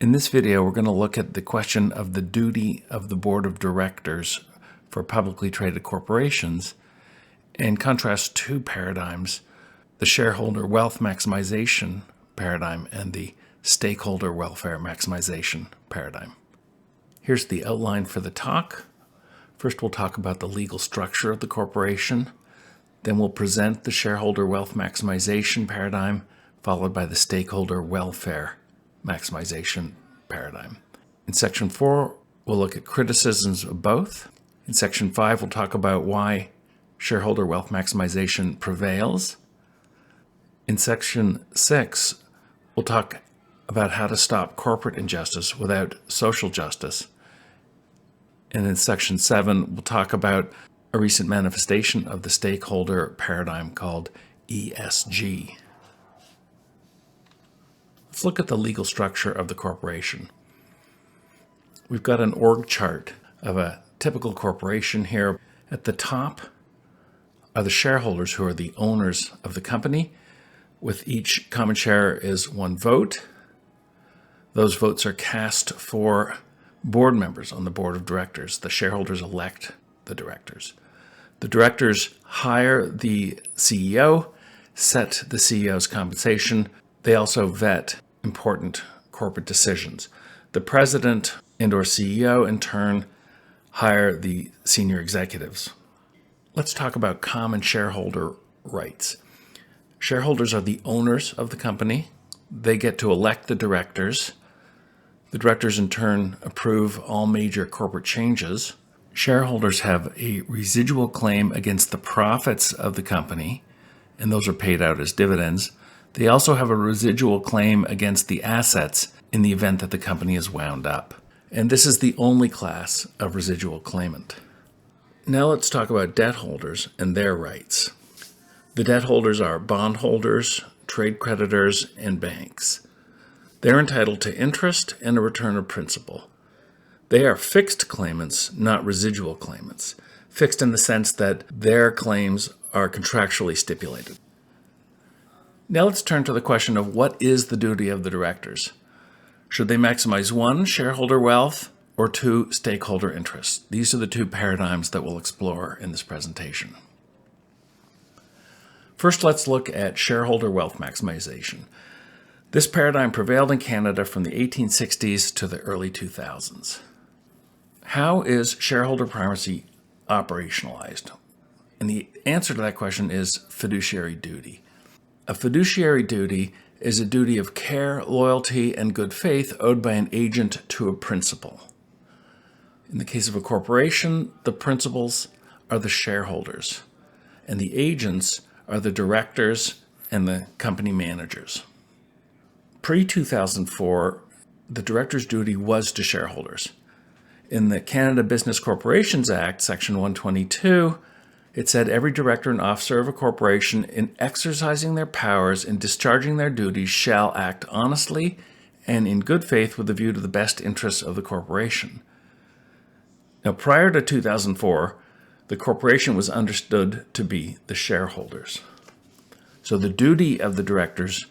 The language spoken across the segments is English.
In this video, we're going to look at the question of the duty of the board of directors for publicly traded corporations and contrast two paradigms, the shareholder wealth maximization paradigm and the stakeholder welfare maximization paradigm. Here's the outline for the talk. First, we'll talk about the legal structure of the corporation. Then we'll present the shareholder wealth maximization paradigm, followed by the stakeholder welfare maximization paradigm. In section 4, we'll look at criticisms of both. In section 5, we'll talk about why shareholder wealth maximization prevails. In section 6, we'll talk about how to stop corporate injustice without social justice. And in section 7, we'll talk about a recent manifestation of the stakeholder paradigm called ESG. Let's look at the legal structure of the corporation. We've got an org chart of a typical corporation here. At the top are the shareholders, who are the owners of the company. With each common share is one vote. Those votes are cast for board members on the board of directors. The shareholders elect the directors. The directors hire the CEO, set the CEO's compensation. They also vet important corporate decisions. The president and/or CEO, in turn, hire the senior executives. Let's talk about common shareholder rights. Shareholders are the owners of the company. They get to elect the directors. The directors, in turn, approve all major corporate changes. Shareholders have a residual claim against the profits of the company, and those are paid out as dividends. They also have a residual claim against the assets in the event that the company is wound up. And this is the only class of residual claimant. Now let's talk about debt holders and their rights. The debt holders are bondholders, trade creditors, and banks. They're entitled to interest and a return of principal. They are fixed claimants, not residual claimants. Fixed in the sense that their claims are contractually stipulated. Now let's turn to the question of what is the duty of the directors. Should they maximize 1, shareholder wealth, or 2, stakeholder interests? These are the two paradigms that we'll explore in this presentation. First, let's look at shareholder wealth maximization. This paradigm prevailed in Canada from the 1860s to the early 2000s. How is shareholder primacy operationalized? And the answer to that question is fiduciary duty. A fiduciary duty is a duty of care, loyalty, and good faith owed by an agent to a principal. In the case of a corporation, the principals are the shareholders, and the agents are the directors and the company managers. Pre-2004, the director's duty was to shareholders. In the Canada Business Corporations Act, Section 122, it said every director and officer of a corporation, in exercising their powers and discharging their duties, shall act honestly and in good faith with a view to the best interests of the corporation. Now, prior to 2004, the corporation was understood to be the shareholders. So the duty of the directors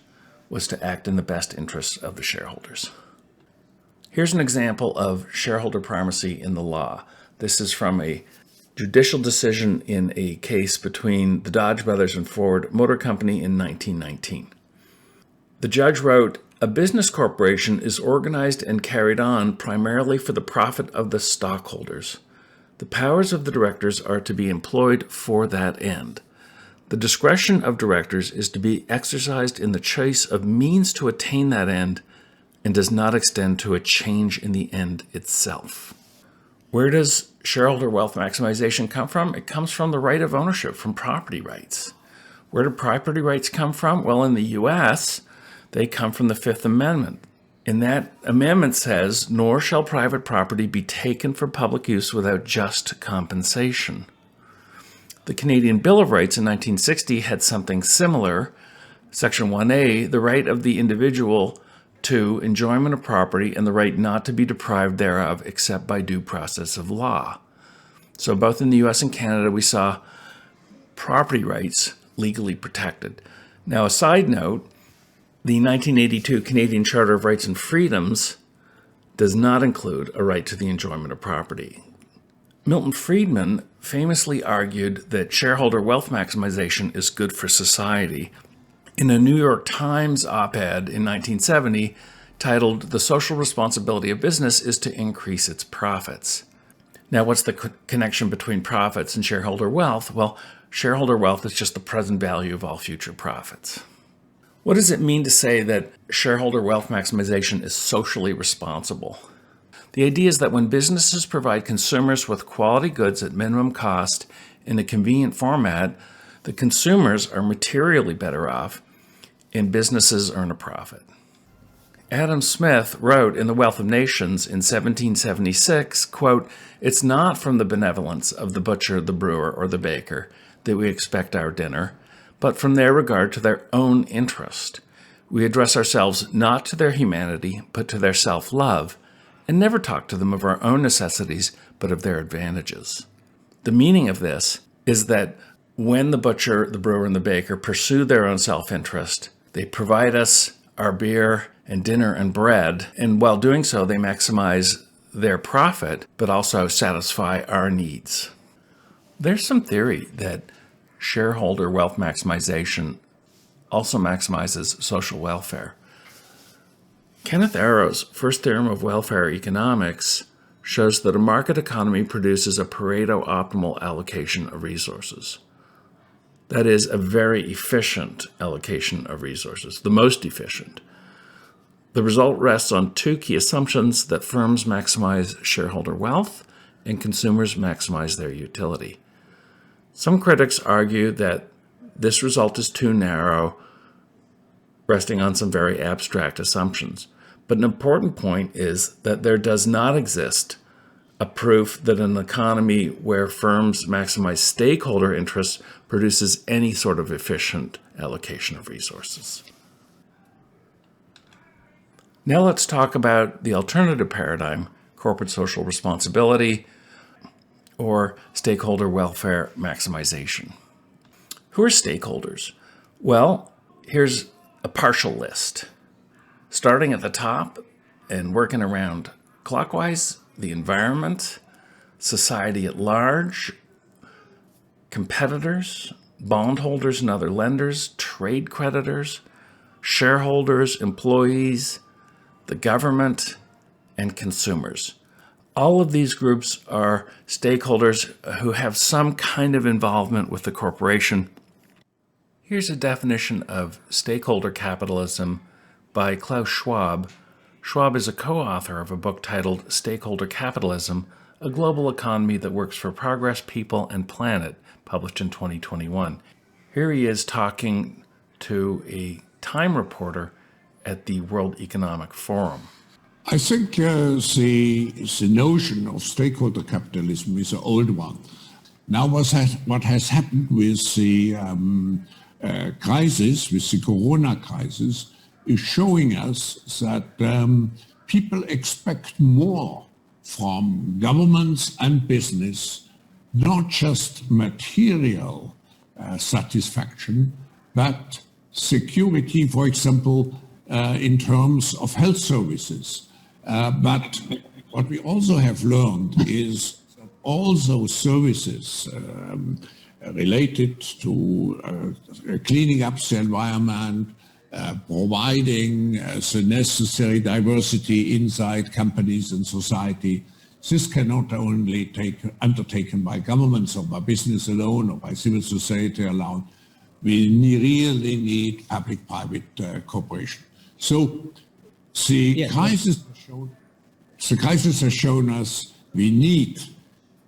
was to act in the best interests of the shareholders. Here's an example of shareholder primacy in the law. This is from a judicial decision in a case between the Dodge Brothers and Ford Motor Company in 1919. The judge wrote, "A business corporation is organized and carried on primarily for the profit of the stockholders. The powers of the directors are to be employed for that end. The discretion of directors is to be exercised in the choice of means to attain that end and does not extend to a change in the end itself." Where does shareholder wealth maximization come from? It comes from the right of ownership, from property rights. Where do property rights come from? Well, in the U.S., they come from the Fifth Amendment. And that amendment says, "Nor shall private property be taken for public use without just compensation." The Canadian Bill of Rights in 1960 had something similar. Section 1A, the right of the individual to enjoyment of property and the right not to be deprived thereof except by due process of law. So both in the US and Canada, we saw property rights legally protected. Now, a side note, the 1982 Canadian Charter of Rights and Freedoms does not include a right to the enjoyment of property. Milton Friedman famously argued that shareholder wealth maximization is good for society in a New York Times op-ed in 1970 titled "The Social Responsibility of Business is to Increase Its Profits." Now, what's the connection between profits and shareholder wealth? Well, shareholder wealth is just the present value of all future profits. What does it mean to say that shareholder wealth maximization is socially responsible? The idea is that when businesses provide consumers with quality goods at minimum cost in a convenient format, the consumers are materially better off and businesses earn a profit. Adam Smith wrote in The Wealth of Nations in 1776, quote, "It's not from the benevolence of the butcher, the brewer, or the baker that we expect our dinner, but from their regard to their own interest. We address ourselves not to their humanity, but to their self-love, and never talk to them of our own necessities, but of their advantages." The meaning of this is that when the butcher, the brewer, and the baker pursue their own self-interest, they provide us our beer and dinner and bread, and while doing so, they maximize their profit, but also satisfy our needs. There's some theory that shareholder wealth maximization also maximizes social welfare. Kenneth Arrow's first theorem of welfare economics shows that a market economy produces a Pareto optimal allocation of resources. That is, a very efficient allocation of resources, the most efficient. The result rests on two key assumptions: that firms maximize shareholder wealth and consumers maximize their utility. Some critics argue that this result is too narrow, resting on some very abstract assumptions. But an important point is that there does not exist a proof that an economy where firms maximize stakeholder interests produces any sort of efficient allocation of resources. Now let's talk about the alternative paradigm, corporate social responsibility, or stakeholder welfare maximization. Who are stakeholders? Well, here's a partial list. Starting at the top and working around clockwise: the environment, society at large, competitors, bondholders and other lenders, trade creditors, shareholders, employees, the government, and consumers. All of these groups are stakeholders who have some kind of involvement with the corporation. Here's a definition of stakeholder capitalism by Klaus Schwab. Schwab is a co-author of a book titled Stakeholder Capitalism, A Global Economy That Works for Progress, People, and Planet, published in 2021. Here he is talking to a Time reporter at the World Economic Forum. I think the notion of stakeholder capitalism is an old one. Now what has happened with the crisis, with the corona crisis, is showing us that people expect more from governments and business, not just material satisfaction, but security, for example, in terms of health services. But what we also have learned is that all those services related to cleaning up the environment, providing the necessary diversity inside companies and society, this cannot only undertaken by governments or by business alone or by civil society alone. We really need public-private cooperation. So the crisis has shown us we need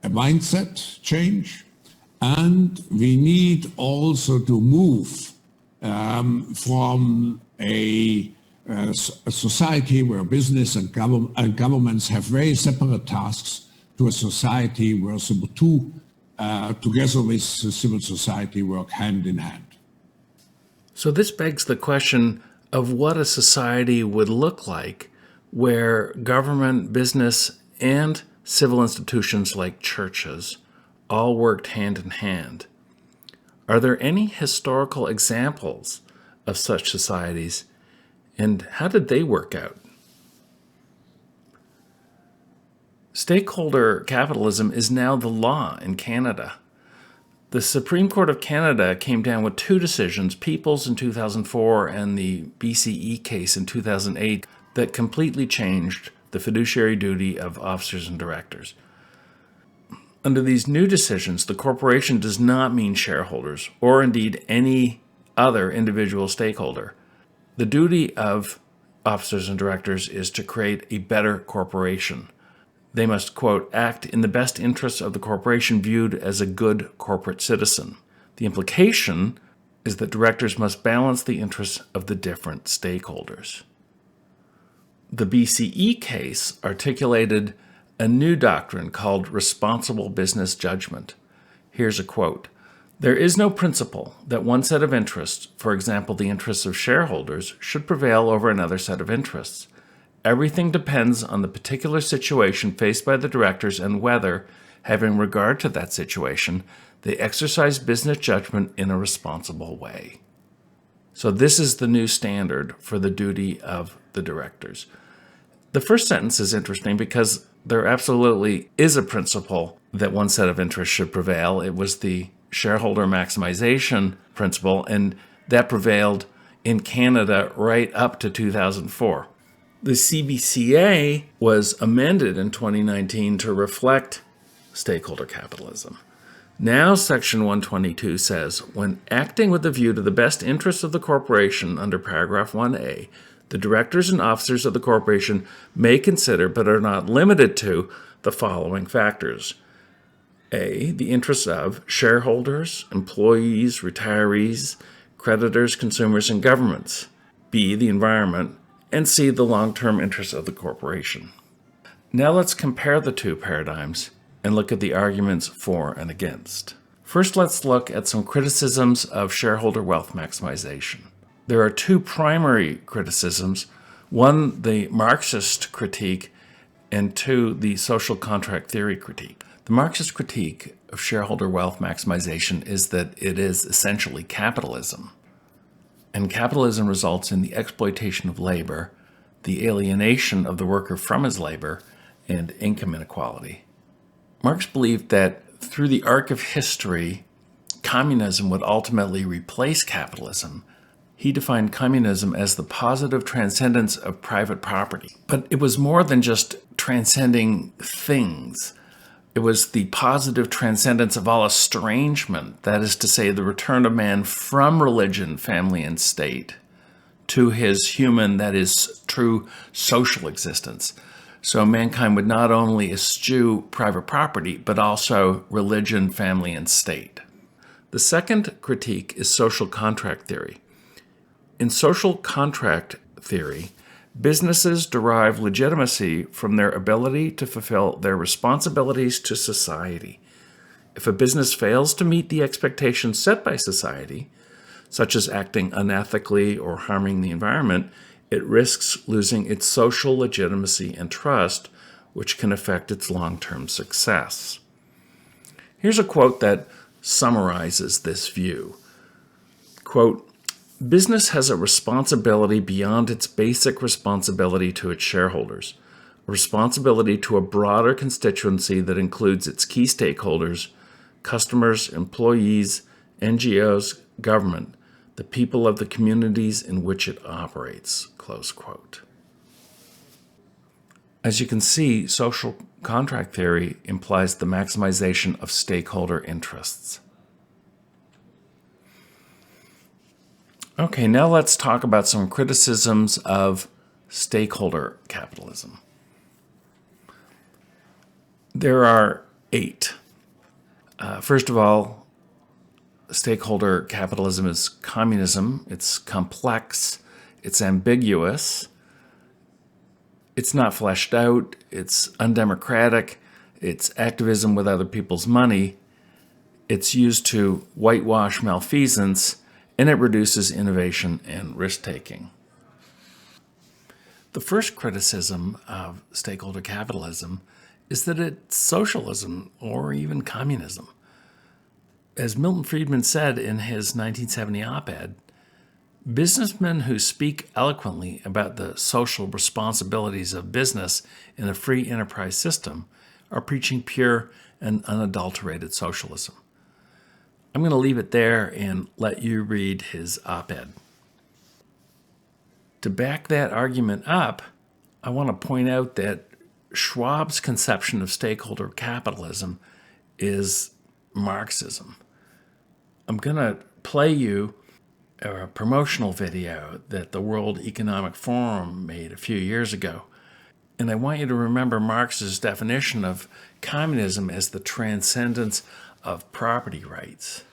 a mindset change, and we need also to move from a society where business and governments have very separate tasks to a society where the two, together with civil society, work hand in hand. So this begs the question of what a society would look like where government, business, and civil institutions like churches all worked hand in hand. Are there any historical examples of such societies, and how did they work out? Stakeholder capitalism is now the law in Canada. The Supreme Court of Canada came down with two decisions, Peoples in 2004 and the BCE case in 2008, that completely changed the fiduciary duty of officers and directors. Under these new decisions, the corporation does not mean shareholders, or indeed any other individual stakeholder. The duty of officers and directors is to create a better corporation. They must, quote, act in the best interests of the corporation viewed as a good corporate citizen. The implication is that directors must balance the interests of the different stakeholders. The BCE case articulated a new doctrine called responsible business judgment. Here's a quote. There is no principle that one set of interests, for example, the interests of shareholders, should prevail over another set of interests. Everything depends on the particular situation faced by the directors and whether, having regard to that situation, they exercise business judgment in a responsible way. So this is the new standard for the duty of the directors. The first sentence is interesting because there absolutely is a principle that one set of interests should prevail. It was the shareholder maximization principle, and that prevailed in Canada right up to 2004. The CBCA was amended in 2019 to reflect stakeholder capitalism. Now, Section 122 says, when acting with a view to the best interests of the corporation under paragraph 1A, the directors and officers of the corporation may consider, but are not limited to, the following factors. A, the interests of shareholders, employees, retirees, creditors, consumers, and governments. B, the environment. And C, the long-term interests of the corporation. Now let's compare the two paradigms and look at the arguments for and against. First, let's look at some criticisms of shareholder wealth maximization. There are two primary criticisms, one, the Marxist critique, and two, the social contract theory critique. The Marxist critique of shareholder wealth maximization is that it is essentially capitalism. And capitalism results in the exploitation of labor, the alienation of the worker from his labor, and income inequality. Marx believed that through the arc of history, communism would ultimately replace capitalism. He defined communism as the positive transcendence of private property. But it was more than just transcending things. It was the positive transcendence of all estrangement, that is to say, the return of man from religion, family, and state to his human, that is, true social existence. So mankind would not only eschew private property, but also religion, family, and state. The second critique is social contract theory. In social contract theory, businesses derive legitimacy from their ability to fulfill their responsibilities to society. If a business fails to meet the expectations set by society, such as acting unethically or harming the environment, it risks losing its social legitimacy and trust, which can affect its long-term success. Here's a quote that summarizes this view. Quote, business has a responsibility beyond its basic responsibility to its shareholders, a responsibility to a broader constituency that includes its key stakeholders, customers, employees, NGOs, government, the people of the communities in which it operates, close quote. As you can see, social contract theory implies the maximization of stakeholder interests. Okay, now let's talk about some criticisms of stakeholder capitalism. There are 8. First of all, stakeholder capitalism is communism. It's complex, it's ambiguous, it's not fleshed out, it's undemocratic, it's activism with other people's money, it's used to whitewash malfeasance, and it reduces innovation and risk-taking. The first criticism of stakeholder capitalism is that it's socialism or even communism. As Milton Friedman said in his 1970 op-ed, businessmen who speak eloquently about the social responsibilities of business in a free enterprise system are preaching pure and unadulterated socialism. I'm going to leave it there and let you read his op-ed. To back that argument up, I want to point out that Schwab's conception of stakeholder capitalism is Marxism. I'm going to play you a promotional video that the World Economic Forum made a few years ago. And I want you to remember Marx's definition of communism as the transcendence of property rights.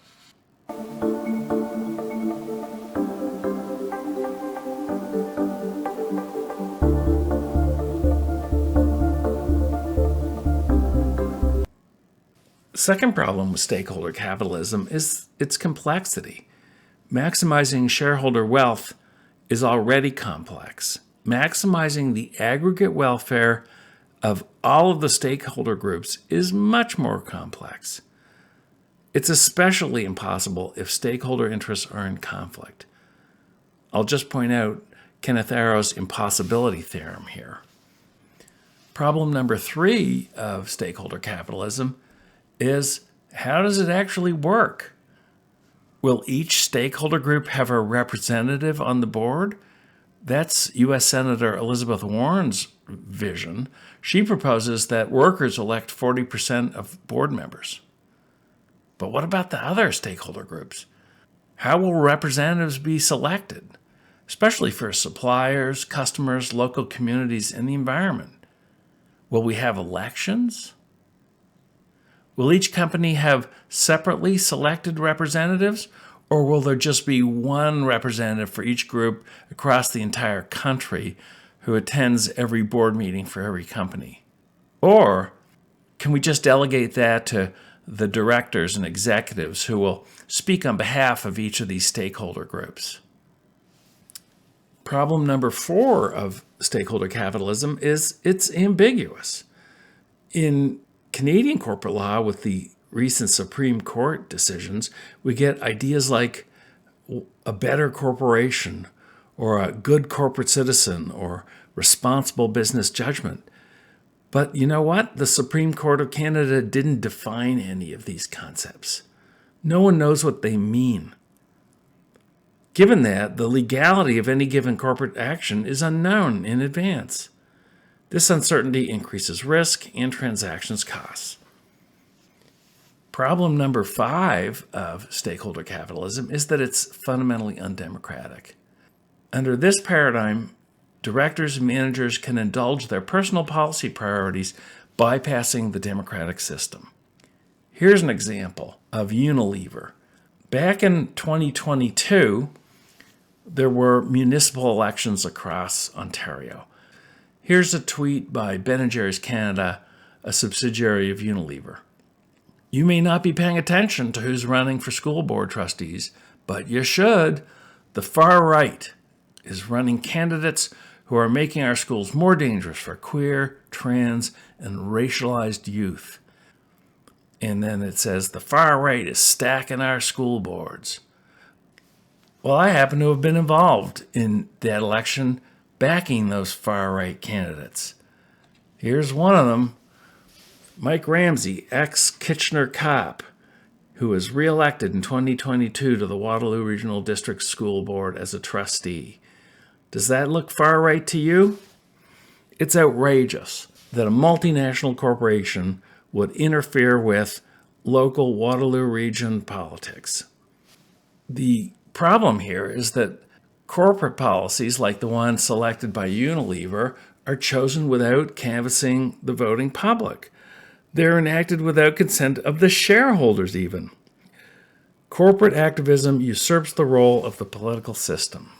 Second problem with stakeholder capitalism is its complexity. Maximizing shareholder wealth is already complex. Maximizing the aggregate welfare of all of the stakeholder groups is much more complex. It's especially impossible if stakeholder interests are in conflict. I'll just point out Kenneth Arrow's impossibility theorem here. Problem number 3 of stakeholder capitalism is, how does it actually work? Will each stakeholder group have a representative on the board? That's U.S. Senator Elizabeth Warren's vision. She proposes that workers elect 40% of board members. But what about the other stakeholder groups? How will representatives be selected, especially for suppliers, customers, local communities, and the environment? Will we have elections? Will each company have separately selected representatives, or will there just be one representative for each group across the entire country who attends every board meeting for every company? Or can we just delegate that to the directors and executives who will speak on behalf of each of these stakeholder groups? Problem number 4 of stakeholder capitalism is it's ambiguous. In Canadian corporate law, with the recent Supreme Court decisions, we get ideas like a better corporation, or a good corporate citizen, or responsible business judgment. But you know what? The Supreme Court of Canada didn't define any of these concepts. No one knows what they mean. Given that, the legality of any given corporate action is unknown in advance. This uncertainty increases risk and transactions costs. Problem number 5 of stakeholder capitalism is that it's fundamentally undemocratic. Under this paradigm, directors and managers can indulge their personal policy priorities, bypassing the democratic system. Here's an example of Unilever. Back in 2022, there were municipal elections across Ontario. Here's a tweet by Ben & Jerry's Canada, a subsidiary of Unilever. You may not be paying attention to who's running for school board trustees, but you should. The far right is running candidates who are making our schools more dangerous for queer, trans, and racialized youth. And then it says the far right is stacking our school boards. Well, I happen to have been involved in that election, backing those far-right candidates. Here's one of them, Mike Ramsey, ex-Kitchener cop, who was re-elected in 2022 to the Waterloo Regional District School Board as a trustee. Does that look far-right to you? It's outrageous that a multinational corporation would interfere with local Waterloo region politics. The problem here is that corporate policies like the one selected by Unilever are chosen without canvassing the voting public. They're enacted without consent of the shareholders even. Corporate activism usurps the role of the political system.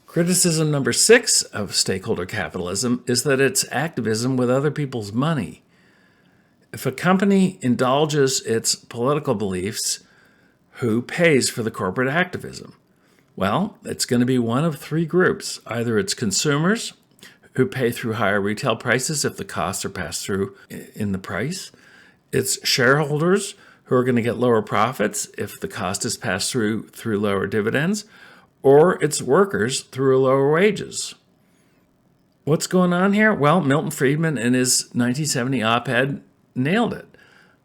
Criticism number 6 of stakeholder capitalism is that it's activism with other people's money. If a company indulges its political beliefs, who pays for the corporate activism? Well, it's going to be one of 3 groups. Either it's consumers, who pay through higher retail prices if the costs are passed through in the price. It's shareholders, who are going to get lower profits if the cost is passed through lower dividends. Or it's workers through lower wages. What's going on here? Well, Milton Friedman in his 1970 op-ed nailed it.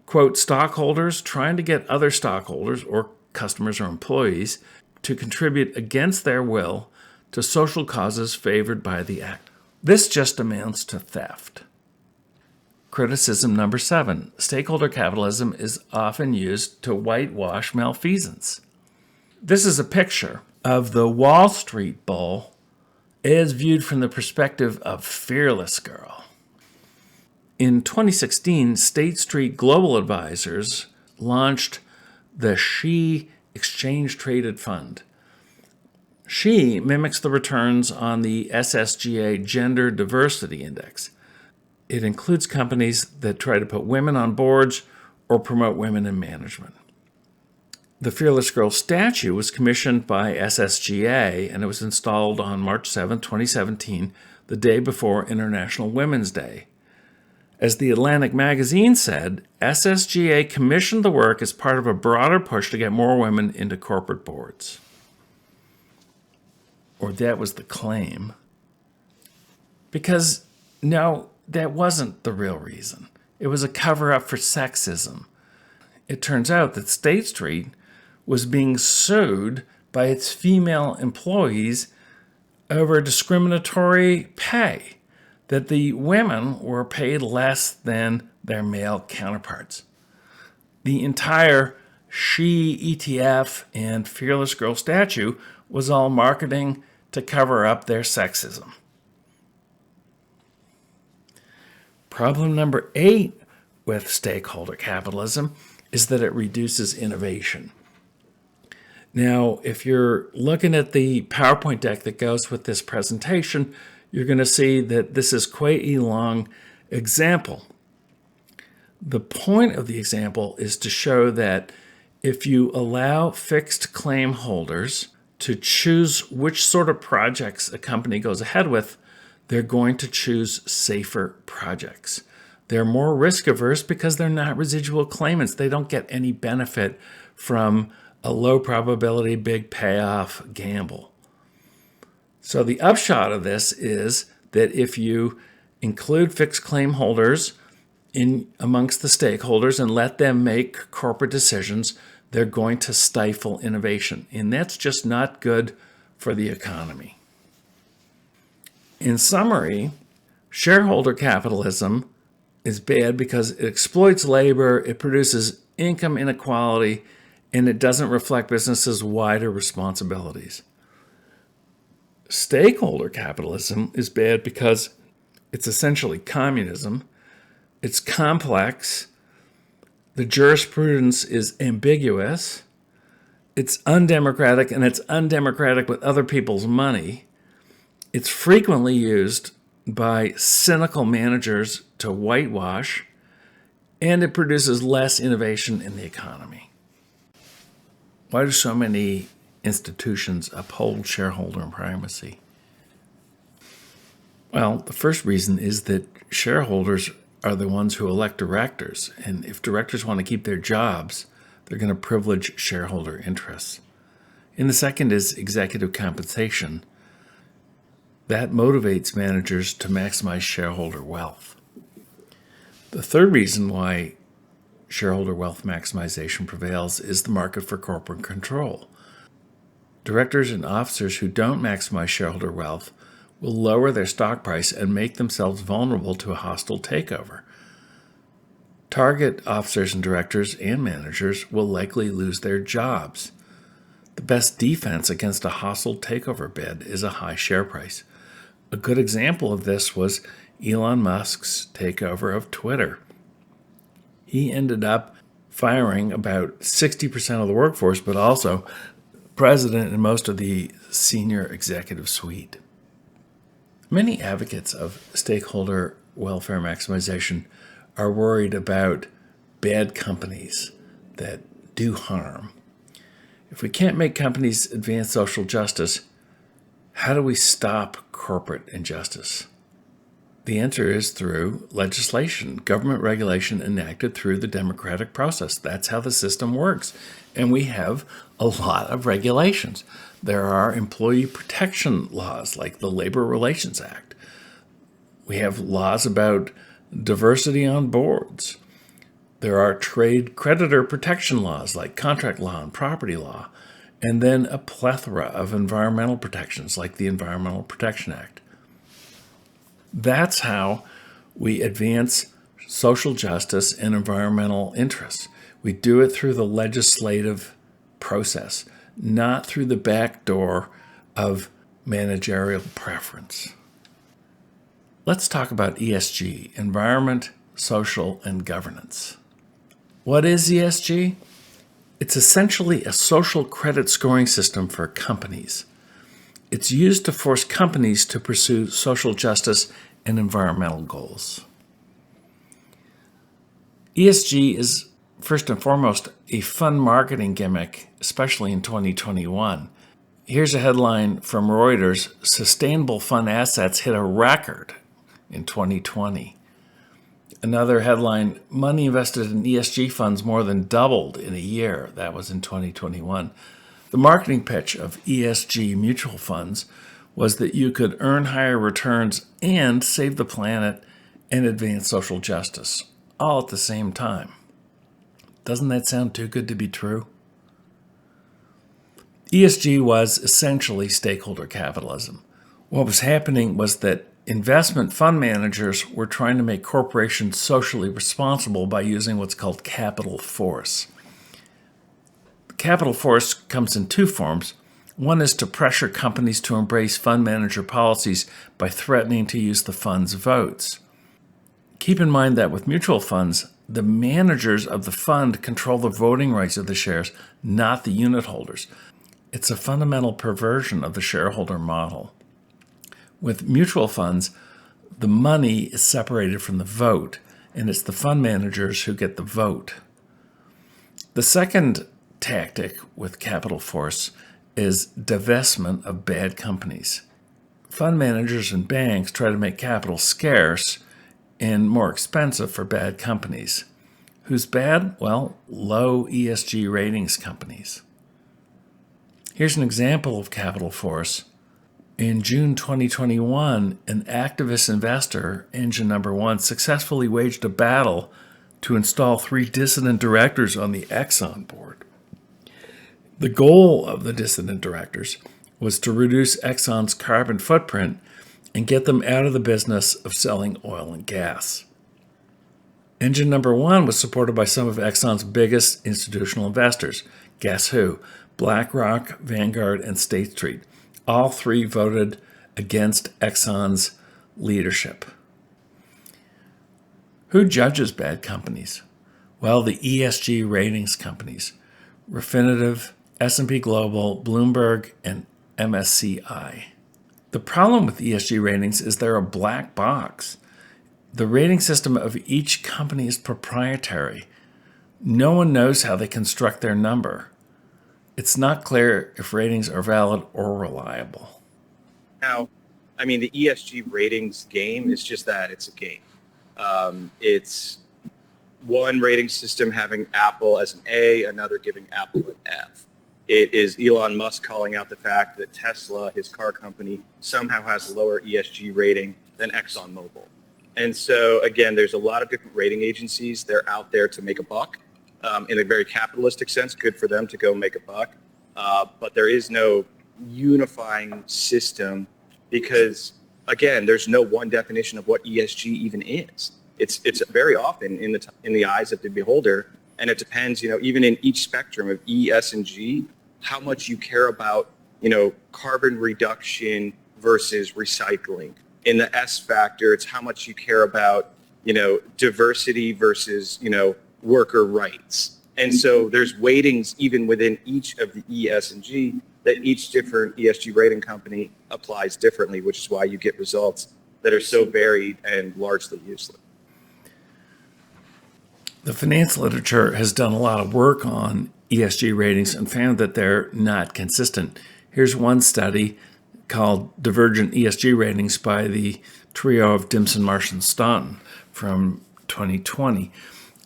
Quote, stockholders trying to get other stockholders or customers or employees to contribute against their will to social causes favored by the act. This just amounts to theft. Criticism number 7. Stakeholder capitalism is often used to whitewash malfeasance. This is a picture of the Wall Street bull as viewed from the perspective of Fearless Girl. In 2016, State Street Global Advisors launched the SHE Exchange Traded Fund. SHE mimics the returns on the SSGA Gender Diversity Index. It includes companies that try to put women on boards or promote women in management. The Fearless Girl statue was commissioned by SSGA, and it was installed on March 7, 2017, the day before International Women's Day. As the Atlantic magazine said, SSGA commissioned the work as part of a broader push to get more women into corporate boards. Or that was the claim. Because, no, that wasn't the real reason. It was a cover-up for sexism. It turns out that State Street was being sued by its female employees over discriminatory pay, that the women were paid less than their male counterparts. The entire SHE ETF and Fearless Girl statue was all marketing to cover up their sexism. Problem number 8 with stakeholder capitalism is that it reduces innovation. Now, if you're looking at the PowerPoint deck that goes with this presentation, you're going to see that this is quite a long example. The point of the example is to show that if you allow fixed claim holders to choose which sort of projects a company goes ahead with, they're going to choose safer projects. They're more risk averse because they're not residual claimants. They don't get any benefit from a low probability, big payoff gamble. So the upshot of this is that if you include fixed claim holders in amongst the stakeholders and let them make corporate decisions, they're going to stifle innovation. And that's just not good for the economy. In summary, shareholder capitalism is bad because it exploits labor, it produces income inequality, and it doesn't reflect businesses' wider responsibilities. Stakeholder capitalism is bad because it's essentially communism. It's complex. The jurisprudence is ambiguous. It's undemocratic, and it's undemocratic with other people's money. It's frequently used by cynical managers to whitewash, and it produces less innovation in the economy. Why do so many institutions uphold shareholder primacy? Well, the first reason is that shareholders are the ones who elect directors, and if directors want to keep their jobs, they're going to privilege shareholder interests. And the second is executive compensation. That motivates managers to maximize shareholder wealth. The third reason why shareholder wealth maximization prevails is the market for corporate control. Directors and officers who don't maximize shareholder wealth will lower their stock price and make themselves vulnerable to a hostile takeover. Target officers and directors and managers will likely lose their jobs. The best defense against a hostile takeover bid is a high share price. A good example of this was Elon Musk's takeover of Twitter. He ended up firing about 60% of the workforce, but also president and most of the senior executive suite. Many advocates of stakeholder welfare maximization are worried about bad companies that do harm. If we can't make companies advance social justice, how do we stop corporate injustice? The answer is through legislation, government regulation enacted through the democratic process. That's how the system works. And we have a lot of regulations. There are employee protection laws like the Labor Relations Act. We have laws about diversity on boards. There are trade creditor protection laws like contract law and property law, and then a plethora of environmental protections like the Environmental Protection Act. That's how we advance social justice and environmental interests. We do it through the legislative process, not through the back door of managerial preference. Let's talk about ESG, environment, social, and governance. What is ESG? It's essentially a social credit scoring system for companies. It's used to force companies to pursue social justice and environmental goals. ESG is, first and foremost, a fun marketing gimmick, especially in 2021. Here's a headline from Reuters: Sustainable fund assets hit a record in 2020. Another headline: money invested in ESG funds more than doubled in a year. That was in 2021. The marketing pitch of ESG mutual funds was that you could earn higher returns and save the planet and advance social justice, all at the same time. Doesn't that sound too good to be true? ESG was essentially stakeholder capitalism. What was happening was that investment fund managers were trying to make corporations socially responsible by using what's called capital force. Capital force comes in two forms. One is to pressure companies to embrace fund manager policies by threatening to use the fund's votes. Keep in mind that with mutual funds, the managers of the fund control the voting rights of the shares, not the unit holders. It's a fundamental perversion of the shareholder model. With mutual funds, the money is separated from the vote, and it's the fund managers who get the vote. The second tactic with capital force is divestment of bad companies. Fund managers and banks try to make capital scarce and more expensive for bad companies. Who's bad? Well, low ESG ratings companies. Here's an example of capital force. In June 2021, an activist investor, Engine Number One, successfully waged a battle to install 3 dissident directors on the Exxon board. The goal of the dissident directors was to reduce Exxon's carbon footprint and get them out of the business of selling oil and gas. Engine Number One was supported by some of Exxon's biggest institutional investors. Guess who? BlackRock, Vanguard, and State Street. All 3 voted against Exxon's leadership. Who judges bad companies? Well, the ESG ratings companies: Refinitiv, S&P Global, Bloomberg, and MSCI. The problem with ESG ratings is they're a black box. The rating system of each company is proprietary. No one knows how they construct their number. It's not clear if ratings are valid or reliable. Now, the ESG ratings game is just that. It's a game. It's one rating system having Apple as an A, another giving Apple an F. It is Elon Musk calling out the fact that Tesla, his car company, somehow has a lower ESG rating than ExxonMobil. And so, again, there's a lot of different rating agencies. They're out there to make a buck. In a very capitalistic sense, good for them to go make a buck. But there is no unifying system because, again, there's no one definition of what ESG even is. It's very often in the eyes of the beholder, and it depends, even in each spectrum of E, S, and G, how much you care about, carbon reduction versus recycling. In the S factor, it's how much you care about, diversity versus, worker rights. And so there's weightings even within each of the E, S, and G that each different ESG rating company applies differently, which is why you get results that are so varied and largely useless. The finance literature has done a lot of work on ESG ratings and found that they're not consistent. Here's one study called Divergent ESG Ratings by the trio of Dimson, Marsh, and Staunton from 2020.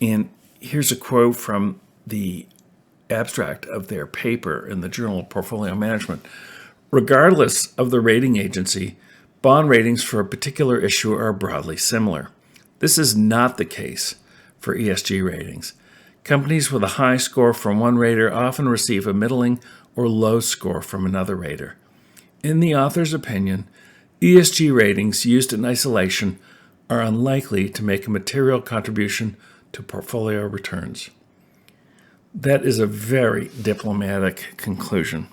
And here's a quote from the abstract of their paper in the Journal of Portfolio Management. Regardless of the rating agency, bond ratings for a particular issue are broadly similar. This is not the case for ESG ratings. Companies with a high score from one rater often receive a middling or low score from another rater. In the author's opinion, ESG ratings used in isolation are unlikely to make a material contribution to portfolio returns. That is a very diplomatic conclusion.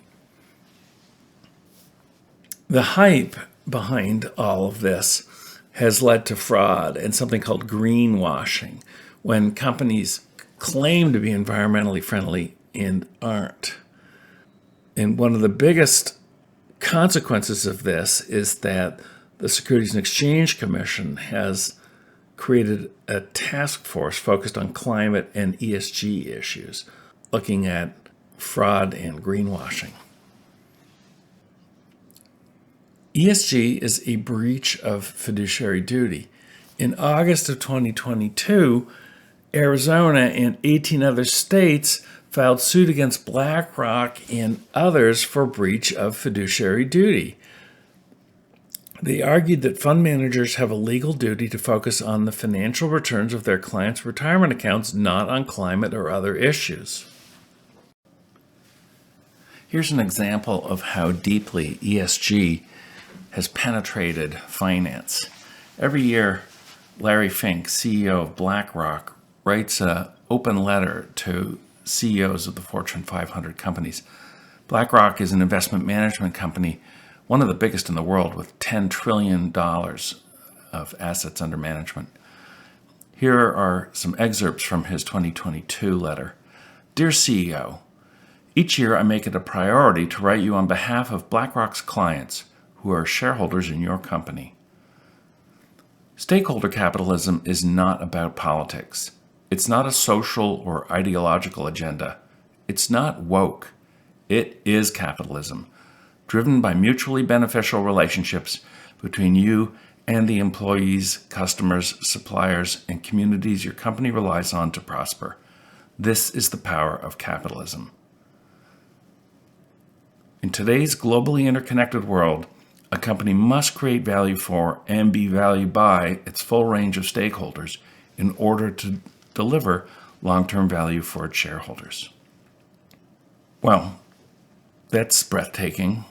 The hype behind all of this has led to fraud and something called greenwashing, when companies claim to be environmentally friendly and aren't. And one of the biggest consequences of this is that the Securities and Exchange Commission has created a task force focused on climate and ESG issues, looking at fraud and greenwashing. ESG is a breach of fiduciary duty. In August of 2022, Arizona and 18 other states filed suit against BlackRock and others for breach of fiduciary duty. They argued that fund managers have a legal duty to focus on the financial returns of their clients' retirement accounts, not on climate or other issues. Here's an example of how deeply ESG has penetrated finance. Every year, Larry Fink, CEO of BlackRock, writes an open letter to CEOs of the Fortune 500 companies. BlackRock is an investment management company, one of the biggest in the world, with $10 trillion of assets under management. Here are some excerpts from his 2022 letter. Dear CEO, each year I make it a priority to write you on behalf of BlackRock's clients who are shareholders in your company. Stakeholder capitalism is not about politics. It's not a social or ideological agenda. It's not woke. It is capitalism, driven by mutually beneficial relationships between you and the employees, customers, suppliers, and communities your company relies on to prosper. This is the power of capitalism. In today's globally interconnected world, a company must create value for and be valued by its full range of stakeholders in order to deliver long-term value for its shareholders. Well, that's breathtaking.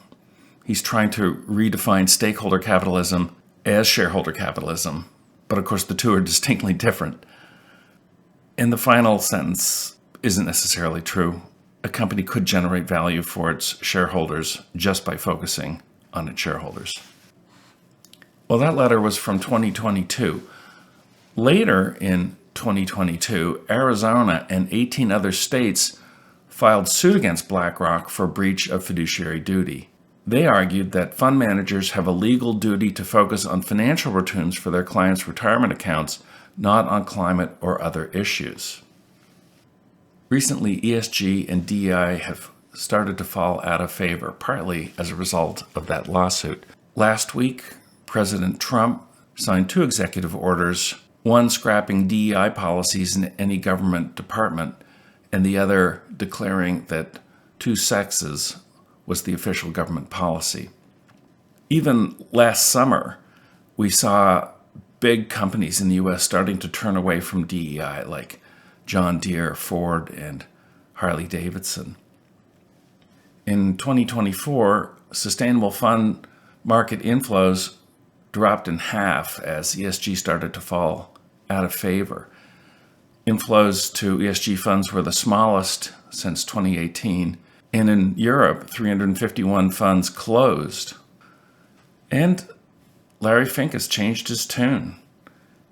He's trying to redefine stakeholder capitalism as shareholder capitalism, but of course the two are distinctly different. And the final sentence isn't necessarily true. A company could generate value for its shareholders just by focusing on its shareholders. Well, that letter was from 2022. Later in 2022, Arizona and 18 other states filed suit against BlackRock for breach of fiduciary duty. They argued that fund managers have a legal duty to focus on financial returns for their clients' retirement accounts, not on climate or other issues. Recently, ESG and DEI have started to fall out of favor, partly as a result of that lawsuit. Last week, President Trump signed 2 executive orders, one scrapping DEI policies in any government department, and the other declaring that 2 sexes was the official government policy. Even last summer, we saw big companies in the U.S. starting to turn away from DEI, like John Deere, Ford, and Harley Davidson. In 2024, sustainable fund market inflows dropped in half as ESG started to fall out of favor. Inflows to ESG funds were the smallest since 2018, and in Europe, 351 funds closed. And Larry Fink has changed his tune.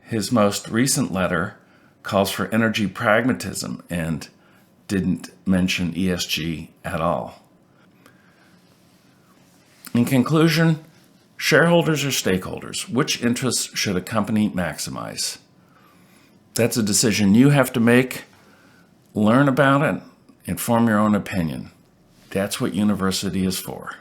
His most recent letter calls for energy pragmatism and didn't mention ESG at all. In conclusion, shareholders or stakeholders, which interests should a company maximize? That's a decision you have to make. Learn about it and form your own opinion. That's what university is for.